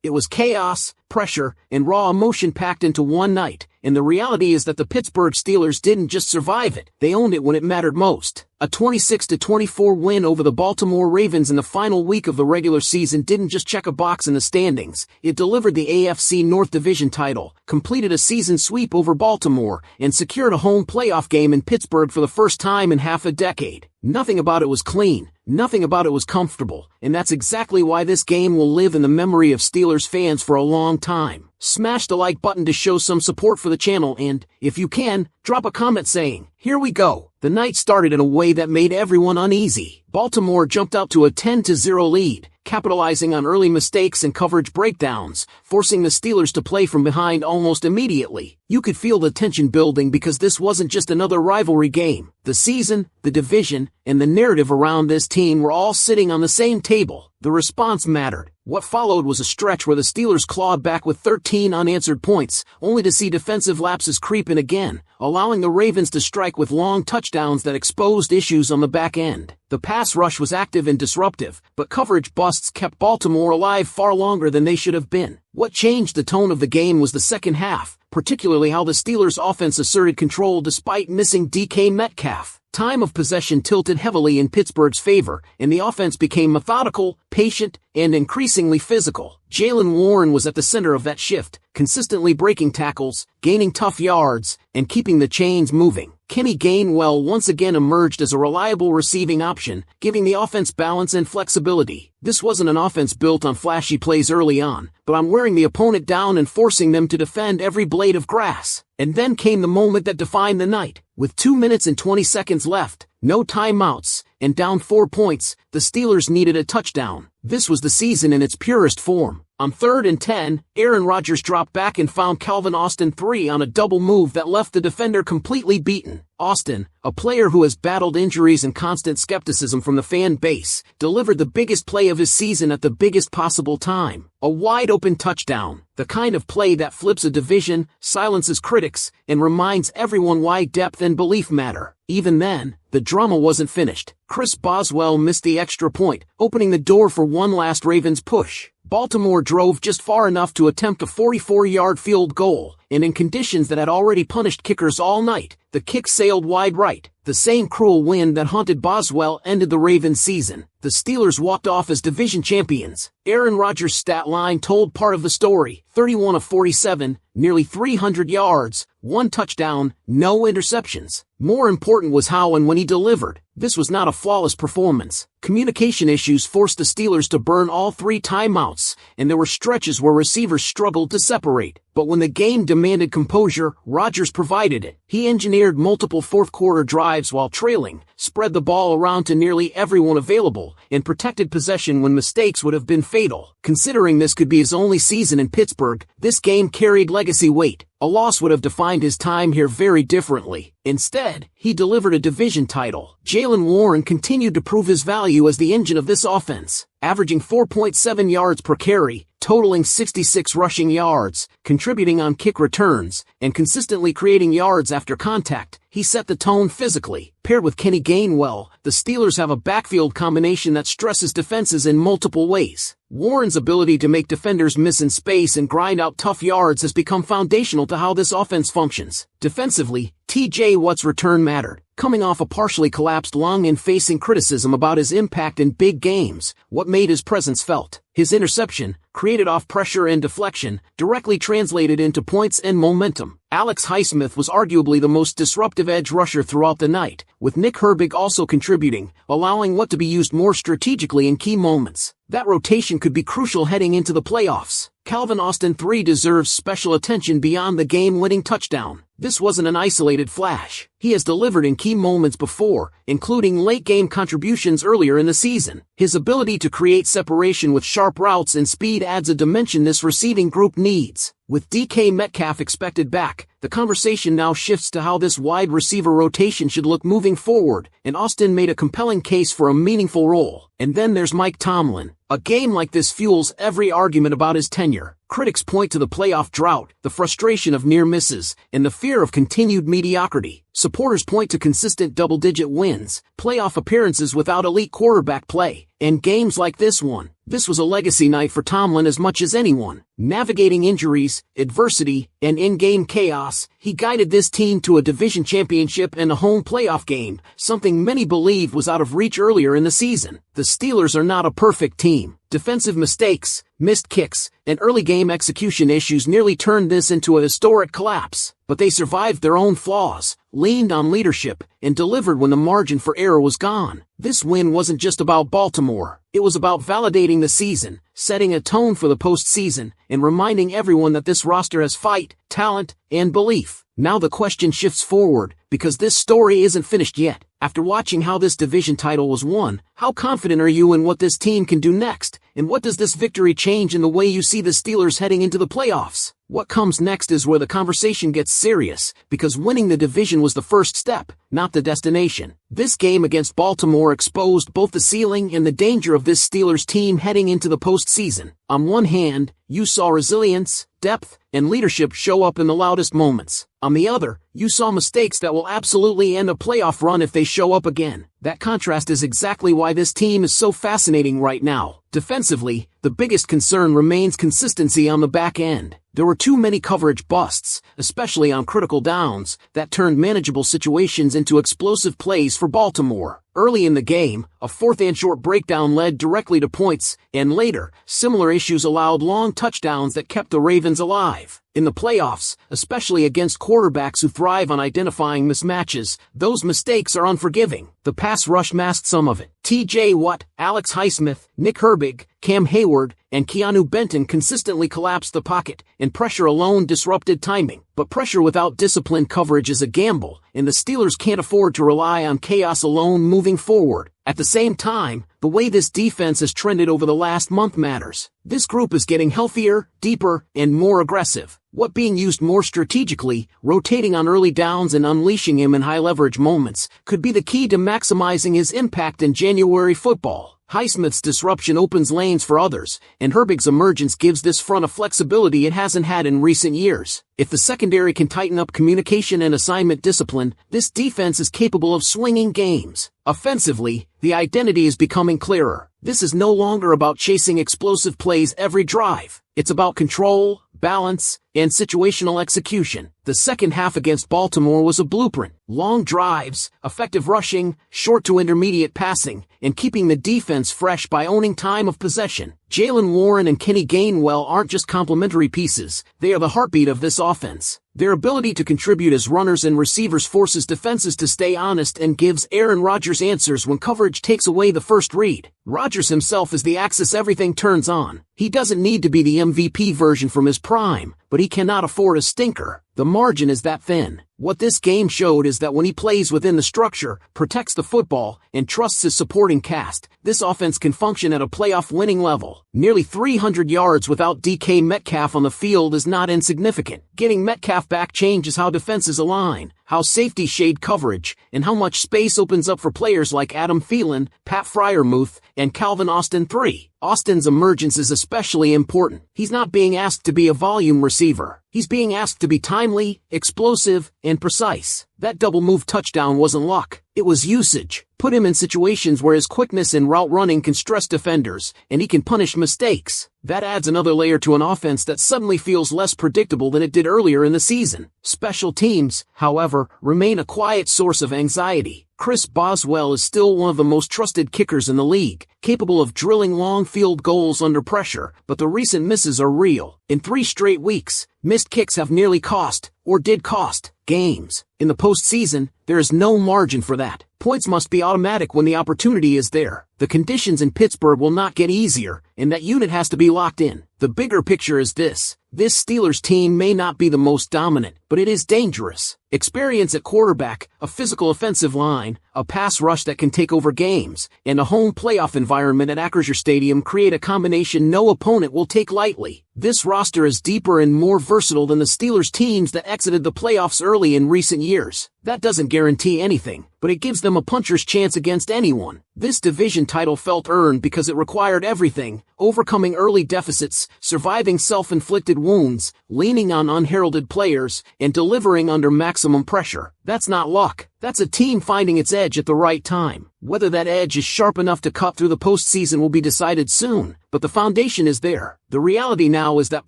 It was chaos, pressure, and raw emotion packed into one night, and the reality is that the Pittsburgh Steelers didn't just survive it, they owned it when it mattered most. A 26-24 win over the Baltimore Ravens in the final week of the regular season didn't just check a box in the standings, it delivered the AFC North division title, completed a season sweep over Baltimore, and secured a home playoff game in Pittsburgh for the first time in half a decade. Nothing about it was clean, nothing about it was comfortable, and that's exactly why this game will live in the memory of Steelers fans for a long time. Smash the like button to show some support for the channel and, if you can, drop a comment saying, "Here we go." The night started in a way that made everyone uneasy. Baltimore jumped out to a 10-0 lead, capitalizing on early mistakes and coverage breakdowns, forcing the Steelers to play from behind almost immediately. You could feel the tension building because this wasn't just another rivalry game. The season, the division, and the narrative around this team were all sitting on the same table. The response mattered. What followed was a stretch where the Steelers clawed back with 13 unanswered points, only to see defensive lapses creep in again, allowing the Ravens to strike with long touchdowns that exposed issues on the back end. The pass rush was active and disruptive, but coverage busts kept Baltimore alive far longer than they should have been. What changed the tone of the game was the second half, particularly how the Steelers' offense asserted control despite missing DK Metcalf. Time of possession tilted heavily in Pittsburgh's favor, and the offense became methodical, patient, and increasingly physical. Jaylen Warren was at the center of that shift, consistently breaking tackles, gaining tough yards, and keeping the chains moving. Kenny Gainwell once again emerged as a reliable receiving option, giving the offense balance and flexibility. This wasn't an offense built on flashy plays early on, but on wearing the opponent down and forcing them to defend every blade of grass. And then came the moment that defined the night. With 2 minutes and 20 seconds left, no timeouts, and down 4 points, the Steelers needed a touchdown. This was the season in its purest form. On 3rd and 10, Aaron Rodgers dropped back and found Calvin Austin 3 on a double move that left the defender completely beaten. Austin, a player who has battled injuries and constant skepticism from the fan base, delivered the biggest play of his season at the biggest possible time. A wide-open touchdown, the kind of play that flips a division, silences critics, and reminds everyone why depth and belief matter. Even then, the drama wasn't finished. Chris Boswell missed the extra point, opening the door for one last Ravens push. Baltimore drove just far enough to attempt a 44-yard field goal, and in conditions that had already punished kickers all night, the kick sailed wide right. The same cruel wind that haunted Boswell ended the Ravens' season. The Steelers walked off as division champions. Aaron Rodgers' stat line told part of the story: 31 of 47, nearly 300 yards, 1 touchdown, no interceptions. More important was how and when he delivered. This was not a flawless performance. Communication issues forced the Steelers to burn all 3 timeouts, and there were stretches where receivers struggled to separate. But when the game demanded composure, Rodgers provided it. He engineered multiple fourth-quarter drives while trailing, spread the ball around to nearly everyone available, and protected possession when mistakes would have been fatal. Considering this could be his only season in Pittsburgh, this game carried legacy weight. A loss would have defined his time here very differently. Instead, he delivered a division title. Jaylen Warren continued to prove his value as the engine of this offense, averaging 4.7 yards per carry, totaling 66 rushing yards, contributing on kick returns, and consistently creating yards after contact. He set the tone physically. Paired with Kenny Gainwell, the Steelers have a backfield combination that stresses defenses in multiple ways. Warren's ability to make defenders miss in space and grind out tough yards has become foundational to how this offense functions. Defensively, T.J. Watt's return mattered. Coming off a partially collapsed lung and facing criticism about his impact in big games, Watt made his presence felt. His interception, created off pressure and deflection, directly translated into points and momentum. Alex Highsmith was arguably the most disruptive edge rusher throughout the night, with Nick Herbig also contributing, allowing Watt to be used more strategically in key moments. That rotation could be crucial heading into the playoffs. Calvin Austin 3 deserves special attention beyond the game-winning touchdown. This wasn't an isolated flash. He has delivered in key moments before, including late-game contributions earlier in the season. His ability to create separation with sharp routes and speed adds a dimension this receiving group needs. With DK Metcalf expected back, the conversation now shifts to how this wide receiver rotation should look moving forward, and Austin made a compelling case for a meaningful role. And then there's Mike Tomlin. A game like this fuels every argument about his tenure. Critics point to the playoff drought, the frustration of near misses, and the fear of continued mediocrity. Supporters point to consistent double-digit wins, playoff appearances without elite quarterback play, and games like this one. This was a legacy night for Tomlin as much as anyone. Navigating injuries, adversity, and in-game chaos, he guided this team to a division championship and a home playoff game, something many believed was out of reach earlier in the season. The Steelers are not a perfect team. Defensive mistakes, missed kicks, and early game execution issues nearly turned this into a historic collapse. But they survived their own flaws, leaned on leadership, and delivered when the margin for error was gone. This win wasn't just about Baltimore. It was about validating the season, setting a tone for the postseason, and reminding everyone that this roster has fight, talent, and belief. Now the question shifts forward, because this story isn't finished yet. After watching how this division title was won, how confident are you in what this team can do next? And what does this victory change in the way you see the Steelers heading into the playoffs? What comes next is where the conversation gets serious, because winning the division was the first step, not the destination. This game against Baltimore exposed both the ceiling and the danger of this Steelers team heading into the postseason. On one hand, you saw resilience, depth, and leadership show up in the loudest moments. On the other, you saw mistakes that will absolutely end a playoff run if they show up again. That contrast is exactly why this team is so fascinating right now. Defensively, the biggest concern remains consistency on the back end. There were too many coverage busts, especially on critical downs, that turned manageable situations into explosive plays for Baltimore. Early in the game, a 4th-and-short breakdown led directly to points, and later, similar issues allowed long touchdowns that kept the Ravens alive. In the playoffs, especially against quarterbacks who thrive on identifying mismatches, those mistakes are unforgiving. The pass rush masked some of it. T.J. Watt, Alex Highsmith, Nick Herbig, Cam Hayward, and Keanu Benton consistently collapsed the pocket, and pressure alone disrupted timing. But pressure without disciplined coverage is a gamble, and the Steelers can't afford to rely on chaos alone moving forward. At the same time, the way this defense has trended over the last month matters. This group is getting healthier, deeper, and more aggressive. What being used more strategically, rotating on early downs and unleashing him in high-leverage moments, could be the key to maximizing his impact in January football. Highsmith's disruption opens lanes for others, and Herbig's emergence gives this front a flexibility it hasn't had in recent years. If the secondary can tighten up communication and assignment discipline, this defense is capable of swinging games. Offensively, the identity is becoming clearer. This is no longer about chasing explosive plays every drive. It's about control, balance, and situational execution. The second half against Baltimore was a blueprint. Long drives, effective rushing, short to intermediate passing, and keeping the defense fresh by owning time of possession. Jaylen Warren and Kenny Gainwell aren't just complementary pieces, they are the heartbeat of this offense. Their ability to contribute as runners and receivers forces defenses to stay honest and gives Aaron Rodgers answers when coverage takes away the first read. Rodgers himself is the axis everything turns on. He doesn't need to be the MVP version from his prime, but he cannot afford a stinker. The margin is that thin. What this game showed is that when he plays within the structure, protects the football, and trusts his supporting cast, this offense can function at a playoff winning level. Nearly 300 yards without DK Metcalf on the field is not insignificant. Getting Metcalf back changes how defenses align, how safety shade coverage, and how much space opens up for players like Adam Thielen, Pat Freiermuth, and Calvin Austin III. Austin's emergence is especially important. He's not being asked to be a volume receiver. He's being asked to be timely, explosive, and precise. That double-move touchdown wasn't luck. It was usage. Put him in situations where his quickness and route running can stress defenders, and he can punish mistakes. That adds another layer to an offense that suddenly feels less predictable than it did earlier in the season. Special teams, however, remain a quiet source of anxiety. Chris Boswell is still one of the most trusted kickers in the league, capable of drilling long field goals under pressure, but the recent misses are real. In 3 straight weeks, missed kicks have nearly cost, or did cost, games. In the postseason, there is no margin for that. Points must be automatic when the opportunity is there. The conditions in Pittsburgh will not get easier, and that unit has to be locked in. The bigger picture is this. This Steelers team may not be the most dominant, but it is dangerous. Experience at quarterback, a physical offensive line, a pass rush that can take over games, and a home playoff environment at Acrisure Stadium create a combination no opponent will take lightly. This roster is deeper and more versatile than the Steelers teams that exited the playoffs early in recent years. That doesn't guarantee anything, but it gives them a puncher's chance against anyone. This division title felt earned because it required everything: overcoming early deficits, surviving self-inflicted wounds, leaning on unheralded players, and delivering under maximum pressure. That's not luck. That's a team finding its edge at the right time. Whether that edge is sharp enough to cut through the postseason will be decided soon, but the foundation is there. The reality now is that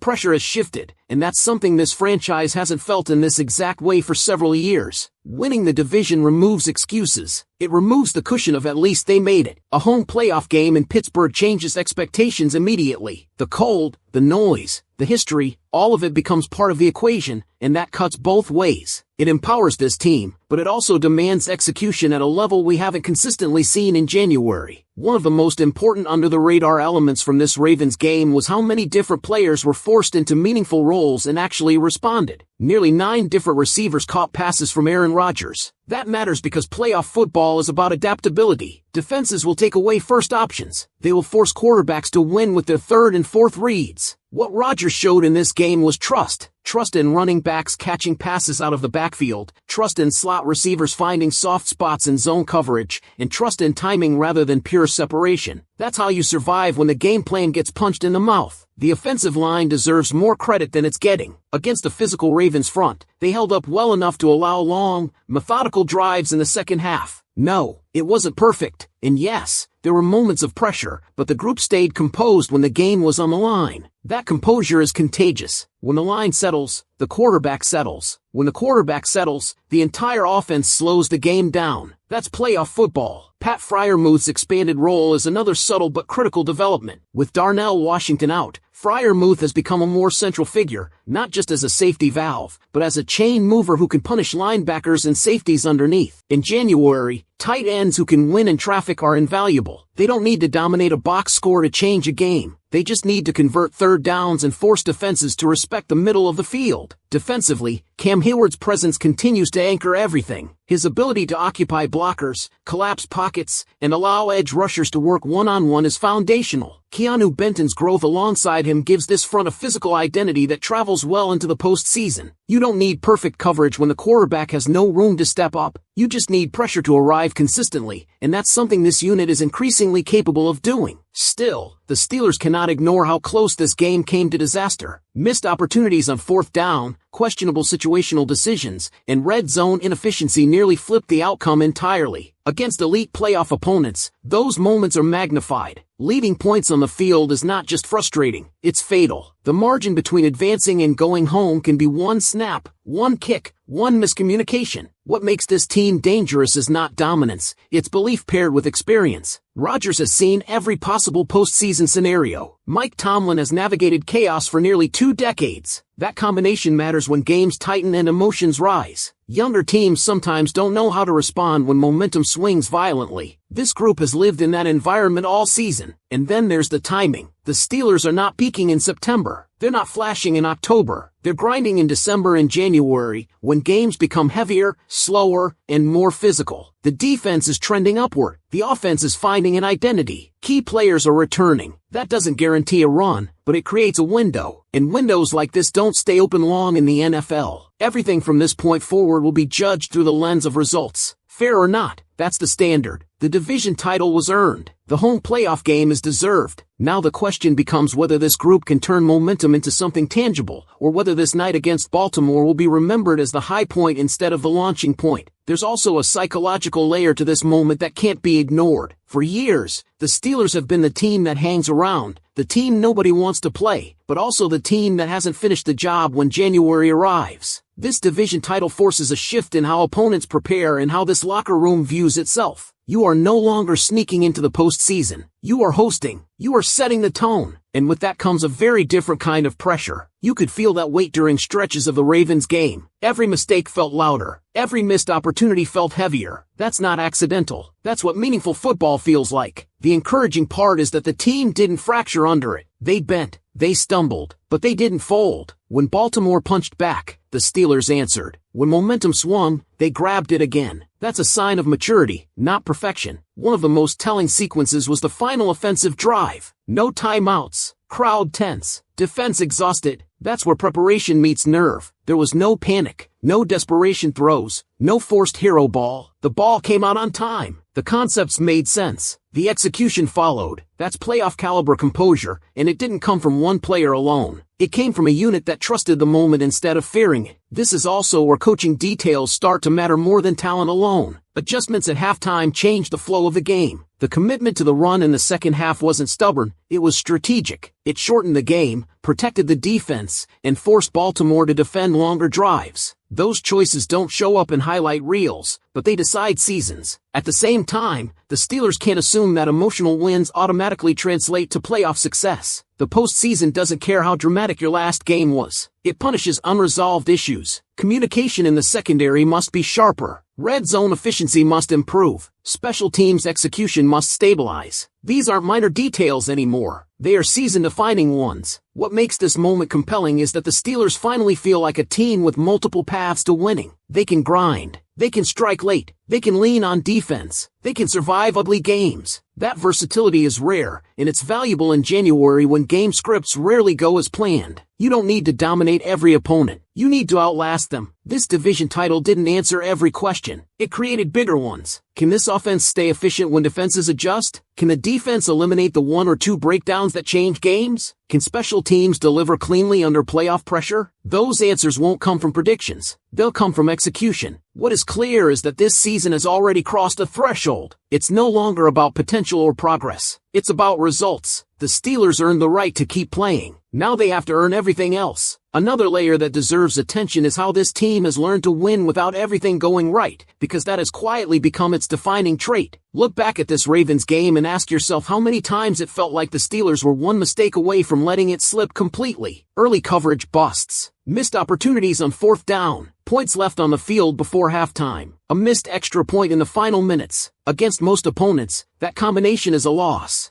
pressure has shifted, and that's something this franchise hasn't felt in this exact way for several years. Winning the division removes excuses. It removes the cushion of "at least they made it." A home playoff game in Pittsburgh changes expectations immediately. The cold, the noise, the history, all of it becomes part of the equation, and that cuts both ways. It empowers this team, but it also demands execution at a level we haven't consistently seen in January. One of the most important under-the-radar elements from this Ravens game was how many different players were forced into meaningful roles and actually responded. Nearly 9 different receivers caught passes from Aaron Rodgers. That matters because playoff football is about adaptability. Defenses will take away first options. They will force quarterbacks to win with their third and fourth reads. What Rodgers showed in this game was trust. Trust in running backs catching passes out of the backfield, trust in slot receivers finding soft spots in zone coverage, and trust in timing rather than pure separation. That's how you survive when the game plan gets punched in the mouth. The offensive line deserves more credit than it's getting. Against a physical Ravens front, they held up well enough to allow long, methodical drives in the second half. No, it wasn't perfect, and yes, there were moments of pressure, but the group stayed composed when the game was on the line. That composure is contagious. When the line settles, the quarterback settles. When the quarterback settles, the entire offense slows the game down. That's playoff football. Pat Freiermuth's expanded role is another subtle but critical development. With Darnell Washington out, Freiermuth has become a more central figure, not just as a safety valve, but as a chain mover who can punish linebackers and safeties underneath. In January, tight ends who can win in traffic are invaluable. They don't need to dominate a box score to change a game. They just need to convert third downs and force defenses to respect the middle of the field. Defensively, Cam Hayward's presence continues to anchor everything. His ability to occupy blockers, collapse pockets, and allow edge rushers to work one-on-one is foundational. Keanu Benton's growth alongside him gives this front a physical identity that travels well into the postseason. You don't need perfect coverage when the quarterback has no room to step up. You just need pressure to arrive consistently, and that's something this unit is increasingly capable of doing. Still, the Steelers cannot ignore how close this game came to disaster. Missed opportunities on fourth down, questionable situational decisions, and red zone inefficiency nearly flipped the outcome entirely. Against elite playoff opponents, those moments are magnified. Leaving points on the field is not just frustrating, it's fatal. The margin between advancing and going home can be one snap, one kick, one miscommunication. What makes this team dangerous is not dominance, it's belief paired with experience. Rodgers has seen every possible postseason scenario. Mike Tomlin has navigated chaos for nearly 2 decades. That combination matters when games tighten and emotions rise. Younger teams sometimes don't know how to respond when momentum swings violently. This group has lived in that environment all season. And then there's the timing. The Steelers are not peaking in September. They're not flashing in October. They're grinding in December and January, when games become heavier, slower, and more physical. The defense is trending upward. The offense is finding an identity. Key players are returning. That doesn't guarantee a run, but it creates a window. And windows like this don't stay open long in the NFL. Everything from this point forward will be judged through the lens of results. Fair or not, that's the standard. The division title was earned. The home playoff game is deserved. Now the question becomes whether this group can turn momentum into something tangible, or whether this night against Baltimore will be remembered as the high point instead of the launching point. There's also a psychological layer to this moment that can't be ignored. For years, the Steelers have been the team that hangs around, the team nobody wants to play, but also the team that hasn't finished the job when January arrives. This division title forces a shift in how opponents prepare and how this locker room views itself. You are no longer sneaking into the postseason. You are hosting. You are setting the tone. And with that comes a very different kind of pressure. You could feel that weight during stretches of the Ravens game. Every mistake felt louder. Every missed opportunity felt heavier. That's not accidental. That's what meaningful football feels like. The encouraging part is that the team didn't fracture under it. They bent. They stumbled. But they didn't fold. When Baltimore punched back, the Steelers answered. When momentum swung, they grabbed it again. That's a sign of maturity, not perfection. One of the most telling sequences was the final offensive drive. No timeouts. Crowd tense. Defense exhausted. That's where preparation meets nerve. There was no panic, no desperation throws, no forced hero ball. The ball came out on time. The concepts made sense. The execution followed. That's playoff caliber composure, and it didn't come from one player alone. It came from a unit that trusted the moment instead of fearing it. This is also where coaching details start to matter more than talent alone. Adjustments at halftime changed the flow of the game. The commitment to the run in the second half wasn't stubborn, it was strategic. It shortened the game, protected the defense, and forced Baltimore to defend longer drives. Those choices don't show up in highlight reels, but they decide seasons. At the same time, the Steelers can't assume that emotional wins automatically translate to playoff success. The postseason doesn't care how dramatic your last game was. It punishes unresolved issues. Communication in the secondary must be sharper. Red zone efficiency must improve. Special teams execution must stabilize. These aren't minor details anymore. They are season-defining ones. What makes this moment compelling is that the Steelers finally feel like a team with multiple paths to winning. They can grind. They can strike late. They can lean on defense. They can survive ugly games. That versatility is rare, and it's valuable in January when game scripts rarely go as planned. You don't need to dominate every opponent. You need to outlast them. This division title didn't answer every question. It created bigger ones. Can this offense stay efficient when defenses adjust? Can the defense eliminate the one or two breakdowns that change games? Can special teams deliver cleanly under playoff pressure? Those answers won't come from predictions. They'll come from execution. What is clear is that this season has already crossed a threshold. It's no longer about potential or progress. It's about results. The Steelers earned the right to keep playing. Now they have to earn everything else. Another layer that deserves attention is how this team has learned to win without everything going right, because that has quietly become its defining trait. Look back at this Ravens game and ask yourself how many times it felt like the Steelers were one mistake away from letting it slip completely. Early coverage busts. Missed opportunities on fourth down. Points left on the field before halftime. A missed extra point in the final minutes. Against most opponents, that combination is a loss.